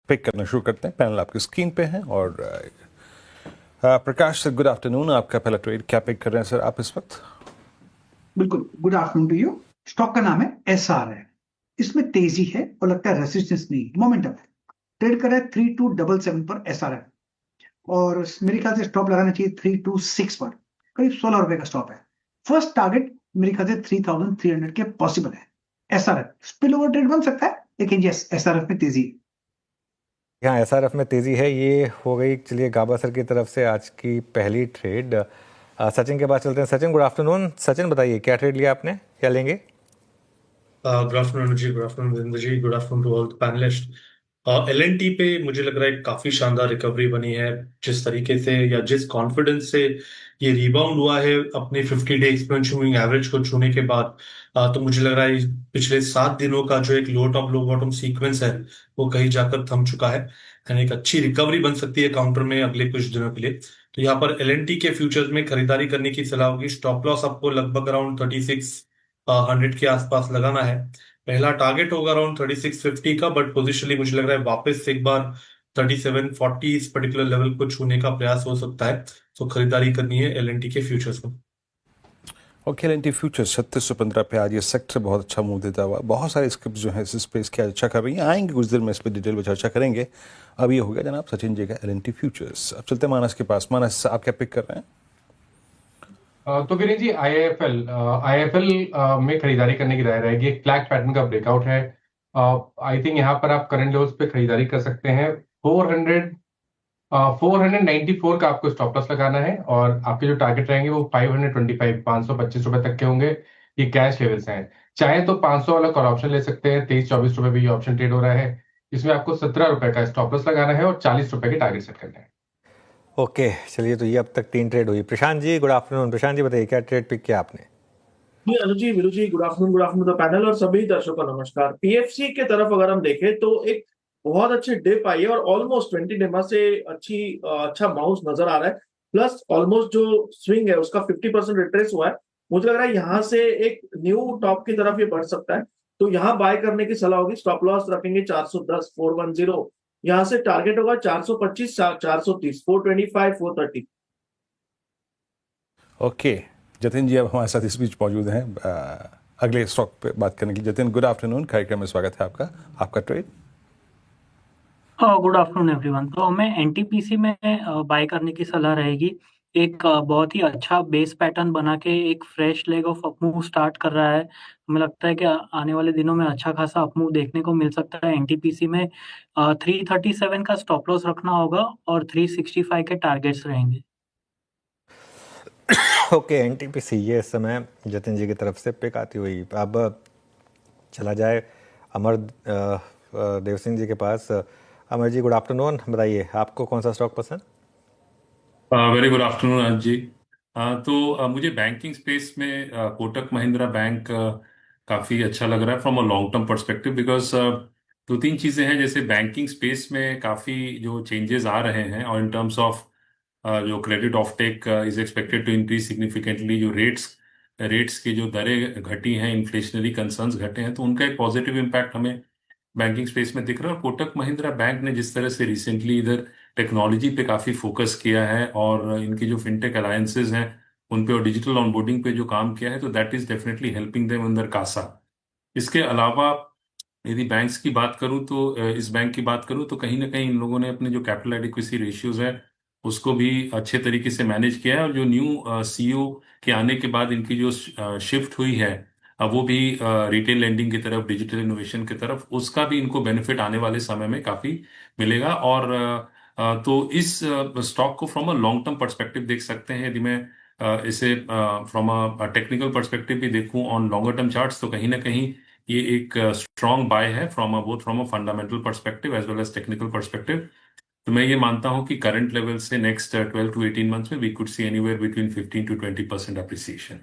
Pick करना शुरू करते हैं। पैनल आपकी स्क्रीन पे है और प्रकाश सर, गुड आफ्टरनून। आपका पहला ट्रेड क्या पिक कर रहे हैं सर आप इस वक्त? बिल्कुल, good afternoon to you. Stock का नाम है एसआर है। इसमें तेजी है और लगता है रेसिस्टेंस नहीं, मोमेंटम है। ट्रेड कर रहा है 3277 पर एसआर है और मेरे ख्याल से स्टॉप लगाना चाहिए 326 पर। करीब 16 रुपए का स्टॉप है। फर्स्ट टारगेट मेरे ख्याल से 3300 के पॉसिबल है। एसआरएफ स्पिल ओवर ट्रेड बन सकता है, लेकिन यस, एसआरएफ में तेजी है। यहाँ एसआरएफ में तेजी है, ये हो गई। चलिए गाबा सर की तरफ से आज की पहली ट्रेड। सचिन के पास चलते हैं। Sachin, good afternoon. सचिन, बताइए क्या ट्रेड लिया आपने, क्या लेंगे? Good afternoon ji, good afternoon Virendra ji, good afternoon to all the panelists. L&T पे मुझे लग रहा है काफी शानदार रिकवरी बनी है। जिस तरीके से या जिस कॉन्फिडेंस से ये रिबाउंड हुआ है अपने 50 डे एक्सपेंशन मूविंग एवरेज को छूने के बाद, तो मुझे लग रहा है पिछले 7 दिनों का जो एक लो टॉप लो बॉटम सीक्वेंस है वो कहीं जाकर थम चुका है। यानी एक अच्छी रिकवरी बन सकती है काउंटर में अगले कुछ दिनों के लिए। तो यहाँ पर एलएनटी के फ्यूचर्स में खरीदारी करने की सलाह होगी। स्टॉप लॉस आपको लगभग अराउंड 3600 के आसपास लगाना है। पहला टारगेट होगा अराउंड 3650 का, बट पोजिशनली मुझे लग रहा है वापस से एक बार 3740 इस पर्टिकुलर लेवल को छूने का प्रयास हो सकता है। तो खरीदारी करनी है एलएनटी के फ्यूचर्स को। ओके, एलएनटी फ्यूचर 3615 पे आज ये सेक्टर बहुत अच्छा मूव देता हुआ। बहुत सारे स्क्रिप्ट जो है इस स्पेस की अच्छा कर रही हैं, आएंगे कुछ देर में इस पर डिटेल में चर्चा करेंगे। अब ये हो गया जनाब सचिन जी का एलएनटी फ्यूचर्स। अब चलते हैं मानस के पास। मानस, आप क्या पिक कर रहे हैं? तो वीरेंद्र जी, आईएफएल में खरीदारी करने की राय रहेगी। एक फ्लैग पैटर्न का ब्रेकआउट है। आई थिंक यहाँ पर आप करंट लेवल्स पे खरीदारी कर सकते हैं। 494 का आपको स्टॉप लॉस लगाना है और आपके जो टारगेट रहेंगे वो 525 525 रुपए तक के होंगे। ये कैश लेवल्स हैं। चाहे तो 500 वाला कॉल ऑप्शन ले सकते हैं। 23-24 रुपए पे ये ऑप्शन ट्रेड हो रहा है। इसमें आपको 17 रुपए का स्टॉप लॉस लगाना है और 40 रुपए के टारगेट सेट करना है। ओके, चलिए, तो ये अब तक 3 ट्रेड हुई। Prashant ji, good afternoon. प्रशांत जी, बताइए क्या ट्रेड पिक किया आपने? जी अनुज जी, वीरू जी, गुड आफ्टरनून द पैनल और सभी दर्शकों को नमस्कार। पीएफसी के तरफ अगर हम देखें तो एक बहुत अच्छी डिप आई है और ऑलमोस्ट 20 डेमा से अच्छा माउस नजर आ रहा है। प्लस ऑलमोस्ट जो स्विंग है उसका 50% रिट्रेस हुआ है। मुझे लग रहा है यहाँ से एक न्यू टॉप की तरफ ये बढ़ सकता है। तो यहाँ बाय करने की सलाह होगी। स्टॉप लॉस रखेंगे 410 410। यहाँ से टारगेट होगा 425 430 425 430। ओके, जतिन जी अब हमारे साथ इस बीच मौजूद हैं अगले स्टॉक पे बात करने के लिए। Jatin, good afternoon. कार्यक्रम में स्वागत है आपका। आपका ट्रेड? हाँ, गुड आफ्टरनून एवरीवन। तो हमें एनटीपीसी में बाय करने की सलाह रहेगी। एक बहुत ही अच्छा बेस पैटर्न बना के एक fresh leg of up move start कर रहा है। हमें लगता है कि आने वाले दिनों में अच्छा खासा अपमूव देखने को मिल सकता है एनटीपीसी में। 337 का स्टॉप लॉस रखना होगा और 365 के टारगेट्स रहेंगे। ओके, एनटीपीसी ये इस समय जतिन जी की तरफ से पिक आती हुई। अब चला जाए अमर देव सिंह जी के पास। Amar ji, good afternoon. बताइए आपको कौन सा स्टॉक पसंद? वेरी गुड आफ्टरनून आज जी। तो मुझे बैंकिंग स्पेस में कोटक महिंद्रा बैंक काफ़ी अच्छा लग रहा है from a long term perspective. Because 2-3 चीज़ें हैं, जैसे बैंकिंग स्पेस में काफ़ी जो चेंजेस आ रहे हैं और इन टर्म्स ऑफ जो credit offtake is expected to increase significantly. जो रेट्स की जो दरें घटी हैं, इन्फ्लेशनरी कंसर्न्स घटे हैं, तो उनका एक पॉजिटिव इम्पैक्ट हमें बैंकिंग स्पेस में दिख रहा है। और कोटक महिंद्रा बैंक ने जिस तरह से रिसेंटली इधर टेक्नोलॉजी पे काफ़ी फोकस किया है और इनकी जो फिनटेक अलायंसेज हैं उन पे और डिजिटल ऑनबोर्डिंग पे जो काम किया है, तो that is definitely helping them in their CASA. इसके अलावा यदि बैंक्स की बात करूं तो इस बैंक की बात करूं तो कहीं ना कहीं इन लोगों ने अपने जो कैपिटल एडिक्वेसी रेशियोज है उसको भी अच्छे तरीके से मैनेज किया है। और जो न्यू सीईओ के आने के बाद इनकी जो शिफ्ट हुई है, अब वो भी रिटेल लेंडिंग की तरफ, डिजिटल इनोवेशन की तरफ, उसका भी इनको बेनिफिट आने वाले समय में काफी मिलेगा। और तो इस स्टॉक को from a long term perspective देख सकते हैं। यदि मैं इसे फ्रॉम अ टेक्निकल पर्सपेक्टिव भी देखूं ऑन लॉन्गर टर्म चार्ट्स, तो कहीं ना कहीं ये एक स्ट्रॉन्ग बाय है from both from a fundamental perspective as well as technical perspective. तो मैं ये मानता हूं कि करंट लेवल से नेक्स्ट 12 to 18 मंथ्स में we could see anywhere between 15 to 20% appreciation.